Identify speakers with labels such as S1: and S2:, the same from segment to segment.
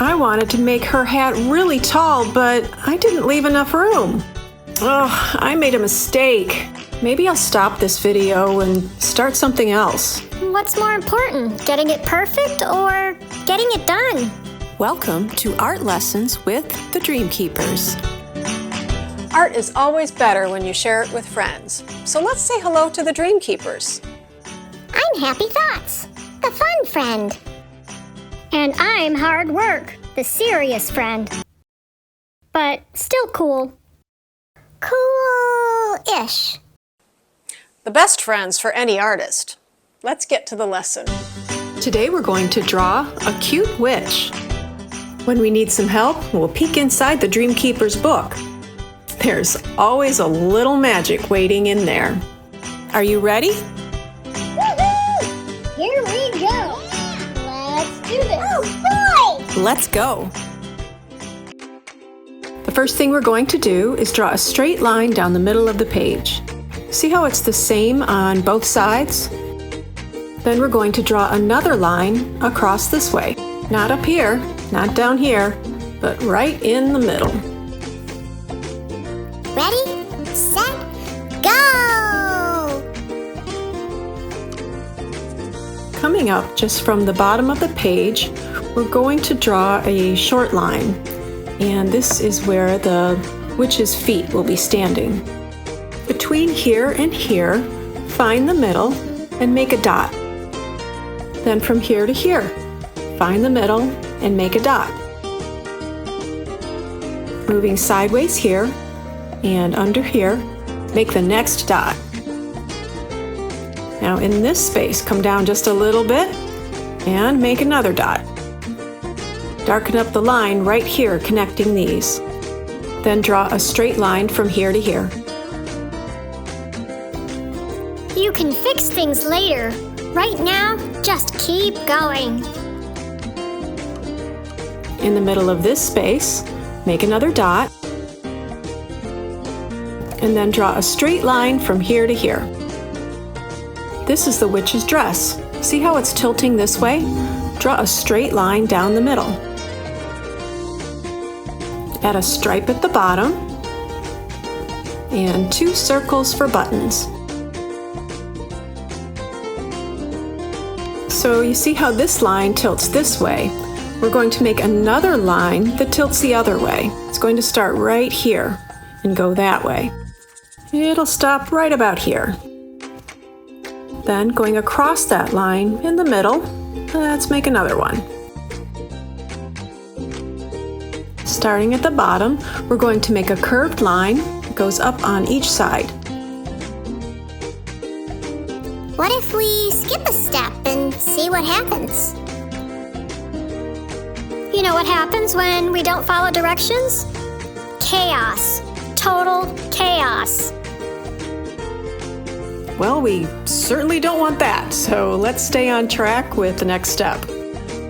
S1: I wanted to make her hat really tall, but I didn't leave enough room. Oh, I made a mistake. Maybe I'll stop this video and start something else.
S2: What's more important, getting it perfect or getting it done?
S1: Welcome to Art Lessons with the Dream Keepers.
S3: Art is always better when you share it with friends. So let's say hello to the Dream Keepers.
S2: I'm Happy Thoughts, the fun friend. And I'm Hard Work, the serious friend. But still cool. Cool-ish.
S3: The best friends for any artist. Let's get to the lesson.
S1: Today we're going to draw a cute witch. When we need some help, we'll peek inside the Dream Keepers book. There's always a little magic waiting in there. Are you ready?
S2: Woohoo! Here we go. Let's do this. Oh boy!
S1: Let's go. The first thing we're going to do is draw a straight line down the middle of the page. See how it's the same on both sides? Then we're going to draw another line across this way. Not up here, not down here, but right in the middle.
S2: Ready, set, go!
S1: Coming up just from the bottom of the page, we're going to draw a short line. And this is where the witch's feet will be standing. Between here and here, find the middle and make a dot. Then from here to here, find the middle and make a dot. Moving sideways here and under here, make the next dot. Now in this space, come down just a little bit and make another dot. Darken up the line right here connecting these. Then draw a straight line from here to here.
S2: You can fix things later. Right now, just keep going.
S1: In the middle of this space, make another dot, and then draw a straight line from here to here. This is the witch's dress. See how it's tilting this way? Draw a straight line down the middle. Add a stripe at the bottom, and 2 circles for buttons. So you see how this line tilts this way. We're going to make another line that tilts the other way. It's going to start right here and go that way. It'll stop right about here. Then going across that line in the middle, let's make another one. Starting at the bottom, we're going to make a curved line that goes up on each side.
S2: What if we skip a step and see what happens? You know what happens when we don't follow directions? Chaos. Total chaos.
S1: Well, we certainly don't want that, so let's stay on track with the next step.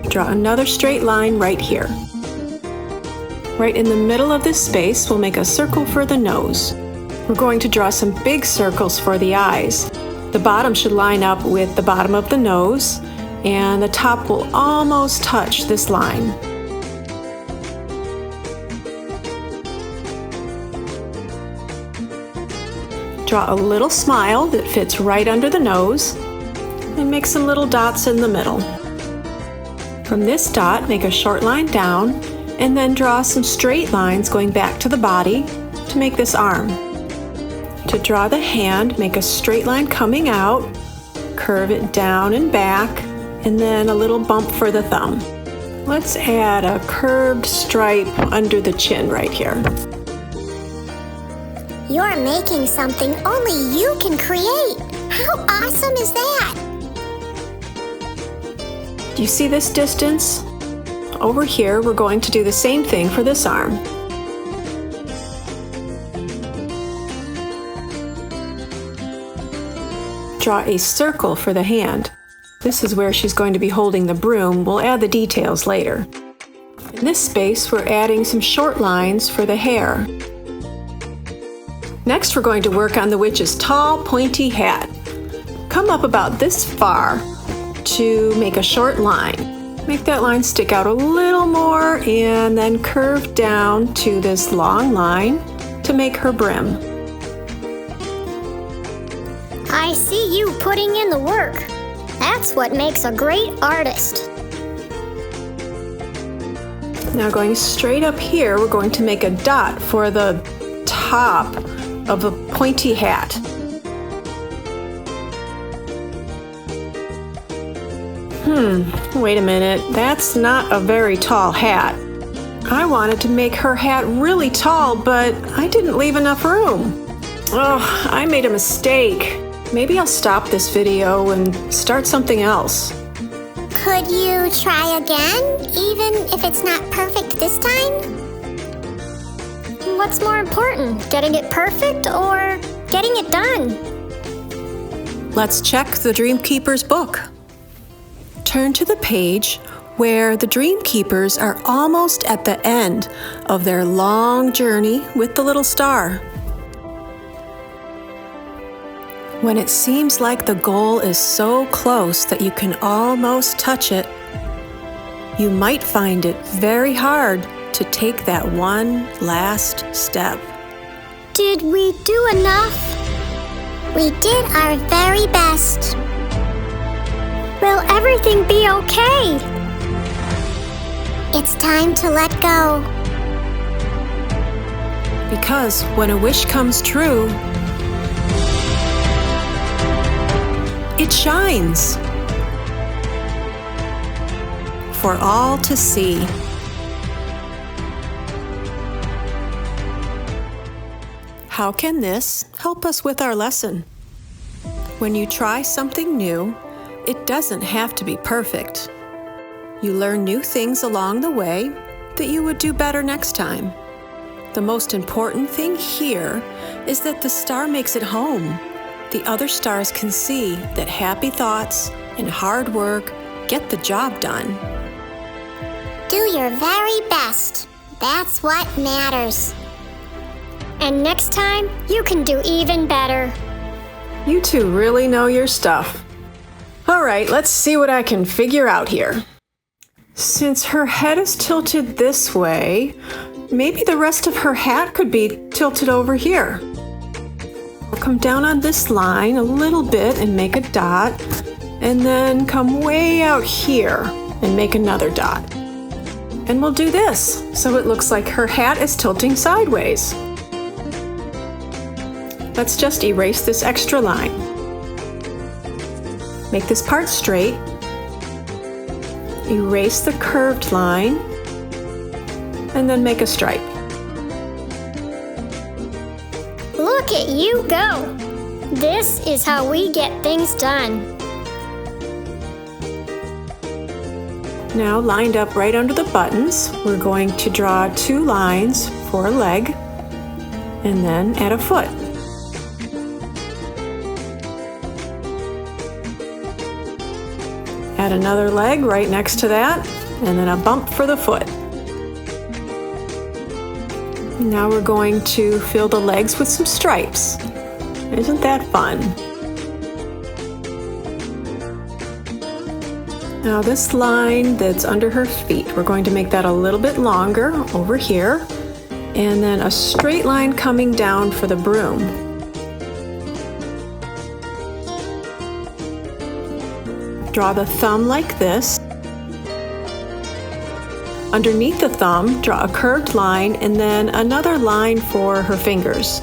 S1: Draw another straight line right here. Right in the middle of this space, we'll make a circle for the nose. We're going to draw some big circles for the eyes. The bottom should line up with the bottom of the nose, and the top will almost touch this line. Draw a little smile that fits right under the nose, and make some little dots in the middle. From this dot, make a short line down, and then draw some straight lines going back to the body to make this arm. To draw the hand, make a straight line coming out, curve it down and back, and then a little bump for the thumb. Let's add a curved stripe under the chin right here.
S2: You're making something only you can create. How awesome is that?
S1: Do you see this distance? Over here, we're going to do the same thing for this arm. Draw a circle for the hand. This is where she's going to be holding the broom. We'll add the details later. In this space, we're adding some short lines for the hair. Next, we're going to work on the witch's tall, pointy hat. Come up about this far to make a short line. Make that line stick out a little more and then curve down to this long line to make her brim.
S2: I see you putting in the work. That's what makes a great artist.
S1: Now going straight up here, we're going to make a dot for the top of a pointy hat. Wait a minute, that's not a very tall hat. I wanted to make her hat really tall, but I didn't leave enough room. Oh, I made a mistake. Maybe I'll stop this video and start something else.
S2: Could you try again, even if it's not perfect this time? What's more important, getting it perfect or getting it done?
S1: Let's check the Dreamkeeper's book. Turn to the page where the Dreamkeepers are almost at the end of their long journey with the little star. When it seems like the goal is so close that you can almost touch it, you might find it very hard to take that one last step.
S2: Did we do enough? We did our very best. Will everything be okay? It's time to let go.
S1: Because when a wish comes true, it shines for all to see. How can this help us with our lesson? When you try something new, it doesn't have to be perfect. You learn new things along the way that you would do better next time. The most important thing here is that the star makes it home. The other stars can see that happy thoughts and hard work get the job done.
S2: Do your very best. That's what matters. And next time, you can do even better.
S1: You two really know your stuff. All right, let's see what I can figure out here. Since her head is tilted this way, maybe the rest of her hat could be tilted over here. I'll come down on this line a little bit and make a dot, and then come way out here and make another dot. And we'll do this, so it looks like her hat is tilting sideways. Let's just erase this extra line. Make this part straight. Erase the curved line, and then make a stripe.
S2: Look at you go! This is how we get things done.
S1: Now, lined up right under the buttons, we're going to draw 2 lines for a leg, and then add a foot. Add another leg right next to that, and then a bump for the foot. Now we're going to fill the legs with some stripes. Isn't that fun? Now this line that's under her feet, we're going to make that a little bit longer over here, and then a straight line coming down for the broom. Draw the thumb like this. Underneath the thumb, draw a curved line and then another line for her fingers.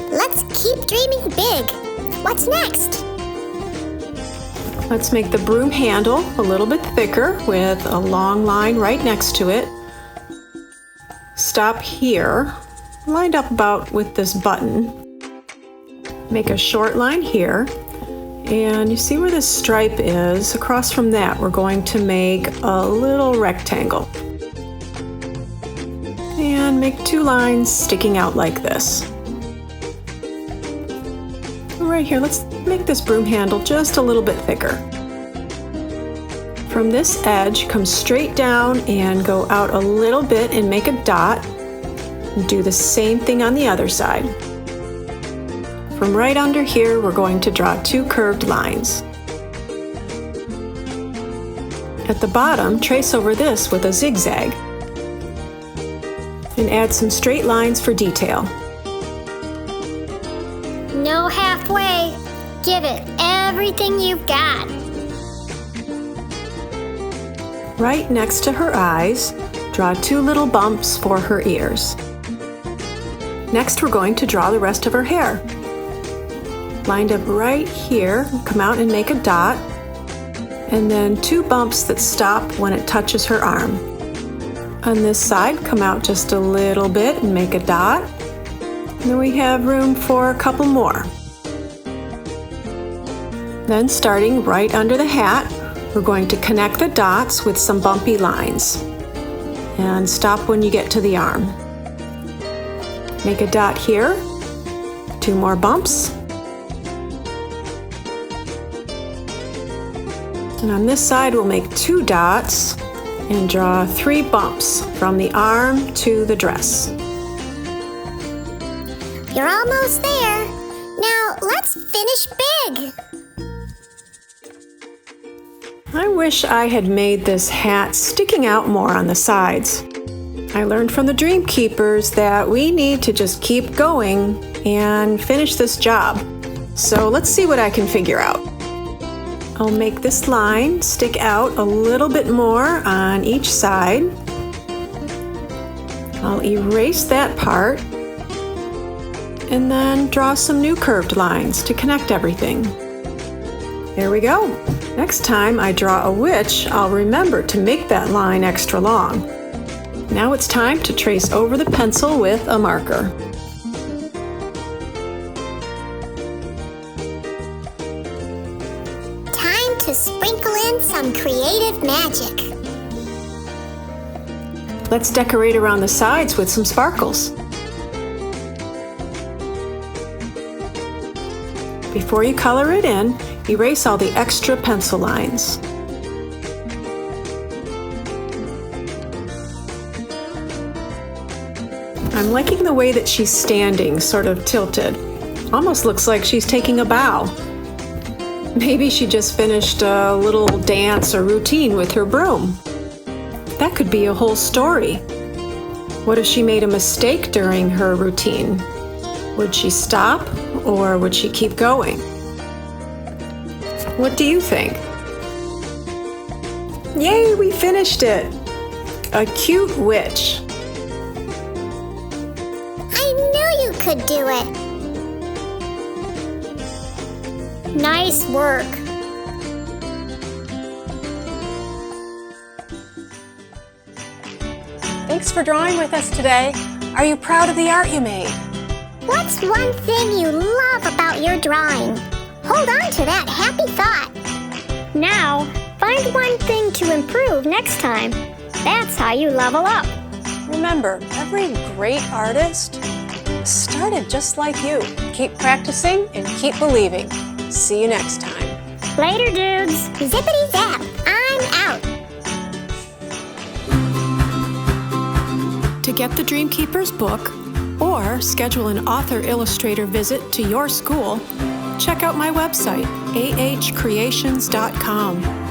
S2: Let's keep dreaming big. What's next?
S1: Let's make the broom handle a little bit thicker with a long line right next to it. Stop here, lined up about with this button. Make a short line here. And you see where this stripe is? Across from that, we're going to make a little rectangle. And make 2 lines sticking out like this. Right here, let's make this broom handle just a little bit thicker. From this edge, come straight down and go out a little bit and make a dot. And do the same thing on the other side. From right under here, we're going to draw 2 curved lines. At the bottom, trace over this with a zigzag and add some straight lines for detail.
S2: No halfway. Give it everything you've got.
S1: Right next to her eyes, draw 2 little bumps for her ears. Next, we're going to draw the rest of her hair. Lined up right here, come out and make a dot, and then 2 bumps that stop when it touches her arm. On this side, come out just a little bit and make a dot. And then we have room for a couple more. Then starting right under the hat, we're going to connect the dots with some bumpy lines. And stop when you get to the arm. Make a dot here, 2 more bumps. And on this side, we'll make 2 dots and draw 3 bumps from the arm to the dress.
S2: You're almost there. Now let's finish big.
S1: I wish I had made this hat sticking out more on the sides. I learned from the Dream Keepers that we need to just keep going and finish this job. So let's see what I can figure out. I'll make this line stick out a little bit more on each side. I'll erase that part and then draw some new curved lines to connect everything. There we go. Next time I draw a witch, I'll remember to make that line extra long. Now it's time to trace over the pencil with a marker.
S2: Time to sprinkle in some creative magic.
S1: Let's decorate around the sides with some sparkles. Before you color it in, erase all the extra pencil lines. I'm liking the way that she's standing, sort of tilted. Almost looks like she's taking a bow. Maybe she just finished a little dance or routine with her broom. That could be a whole story. What if she made a mistake during her routine? Would she stop or would she keep going? What do you think? Yay, we finished it! A cute witch.
S2: I knew you could do it. Nice work.
S3: Thanks for drawing with us today. Are you proud of the art you made?
S2: What's one thing you love about your drawing? Hold on to that happy thought. Now, find one thing to improve next time. That's how you level up.
S3: Remember, every great artist started just like you. Keep practicing and keep believing. See you next time.
S2: Later, dudes. Zippity zap. I'm out.
S1: To get the Dream Keepers book or schedule an author-illustrator visit to your school, check out my website, ahcreations.com.